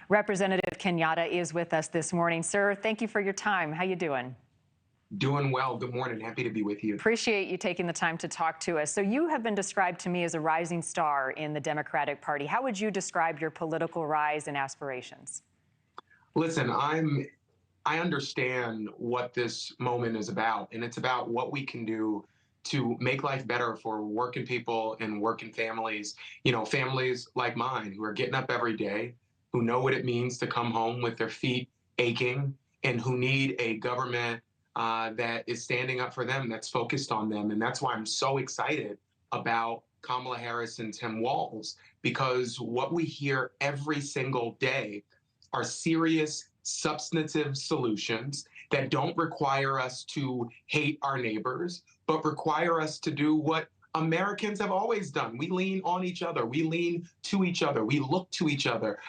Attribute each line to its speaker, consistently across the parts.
Speaker 1: Representative Kenyatta is with us this morning. Sir, thank you for your time. How you doing?
Speaker 2: Doing well. Good morning. Happy to be with you.
Speaker 1: Appreciate you taking the time to talk to us. So you have been described to me as a rising star in the Democratic Party. How would you describe your political rise and aspirations?
Speaker 2: Listen, I understand what this moment is about, and it's about what we can do to make life better for working people and working families. Families like mine who are getting up every day, who know what it means to come home with their feet aching, and who need a government that is standing up for them, that's focused on them. And that's why I'm so excited about Kamala Harris and Tim Walz, because what we hear every single day are serious, substantive solutions that don't require us to hate our neighbors, but require us to do what Americans have always done. We lean on each other. We lean to each other. We look to each other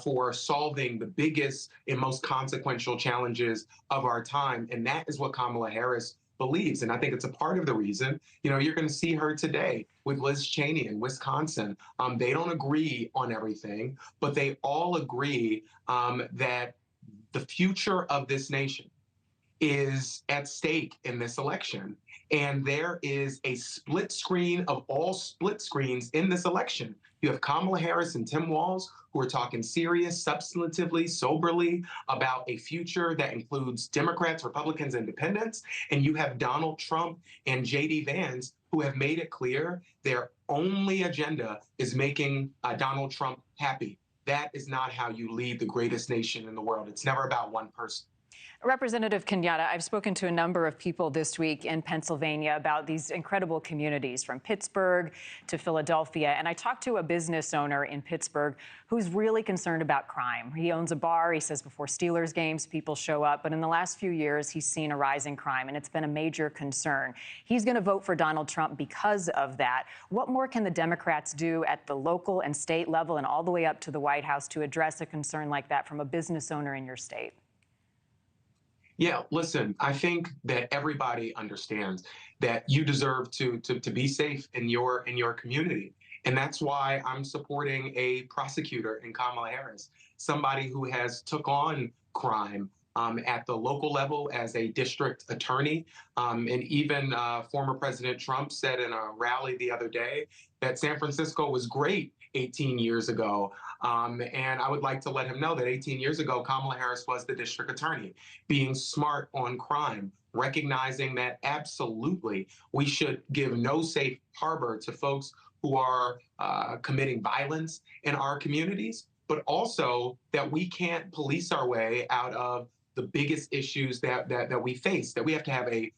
Speaker 2: for solving the biggest and most consequential challenges of our time. And that is what Kamala Harris believes. And I think it's a part of the reason, you're going to see her today with Liz Cheney in Wisconsin. They don't agree on everything, but they all agree that the future of this nation is at stake in this election. And there is a split screen of all split screens in this election. You have Kamala Harris and Tim Walz, who are talking serious, substantively, soberly about a future that includes Democrats, Republicans, Independents. And you have Donald Trump and J.D. Vance, who have made it clear their only agenda is making Donald Trump happy. That is not how you lead the greatest nation in the world. It's never about one person.
Speaker 1: Representative Kenyatta, I've spoken to a number of people this week in Pennsylvania about these incredible communities from Pittsburgh to Philadelphia. And I talked to a business owner in Pittsburgh who's really concerned about crime. He owns a bar. He says before Steelers games, people show up. But in the last few years, he's seen a rise in crime, and it's been a major concern. He's going to vote for Donald Trump because of that. What more can the Democrats do at the local and state level and all the way up to the White House to address a concern like that from a business owner in your state?
Speaker 2: Yeah, listen, I think that everybody understands that you deserve to be safe in your community. And that's why I'm supporting a prosecutor in Kamala Harris, somebody who has took on crime at the local level as a district attorney. And even former President Trump said in a rally the other day that San Francisco was great 18 years ago. And I would like to let him know that 18 years ago, Kamala Harris was the district attorney, being smart on crime, recognizing that absolutely we should give no safe harbor to folks who are committing violence in our communities, but also that we can't police our way out of the biggest issues that we face, that we have to have a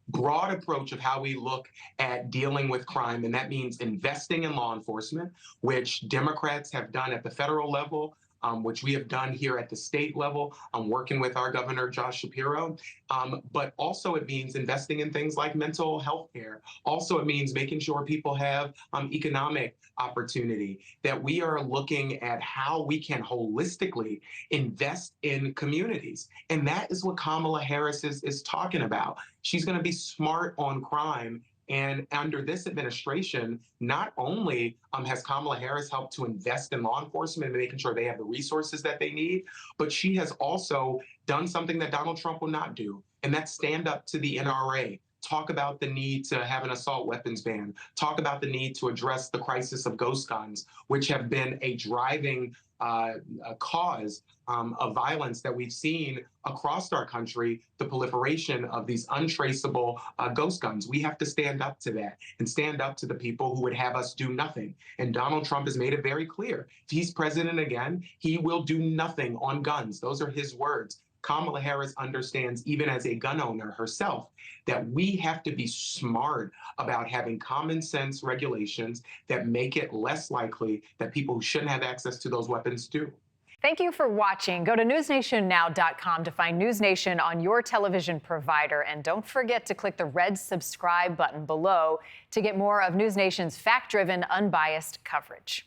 Speaker 2: broad approach of how we look at dealing with crime. And that means investing in law enforcement, which Democrats have done at the federal level, which we have done here at the state level, working with our governor, Josh Shapiro. But also it means investing in things like mental health care. Also, it means making sure people have economic opportunity, that we are looking at how we can holistically invest in communities. And that is what Kamala Harris is talking about. She's going to be smart on crime. And under this administration, not only has Kamala Harris helped to invest in law enforcement and making sure they have the resources that they need, but she has also done something that Donald Trump will not do, and that's stand up to the NRA. Talk about the need to have an assault weapons ban. Talk about the need to address the crisis of ghost guns, which have been a driving cause of violence that we've seen across our country, the proliferation of these untraceable ghost guns. We have to stand up to that and stand up to the people who would have us do nothing. And Donald Trump has made it very clear. If he's president again, he will do nothing on guns. Those are his words. Kamala Harris understands, even as a gun owner herself, that we have to be smart about having common sense regulations that make it less likely that people who shouldn't have access to those weapons do.
Speaker 1: Thank you for watching. Go to newsnationnow.com to find NewsNation on your television provider. And don't forget to click the red subscribe button below to get more of NewsNation's fact-driven, unbiased coverage.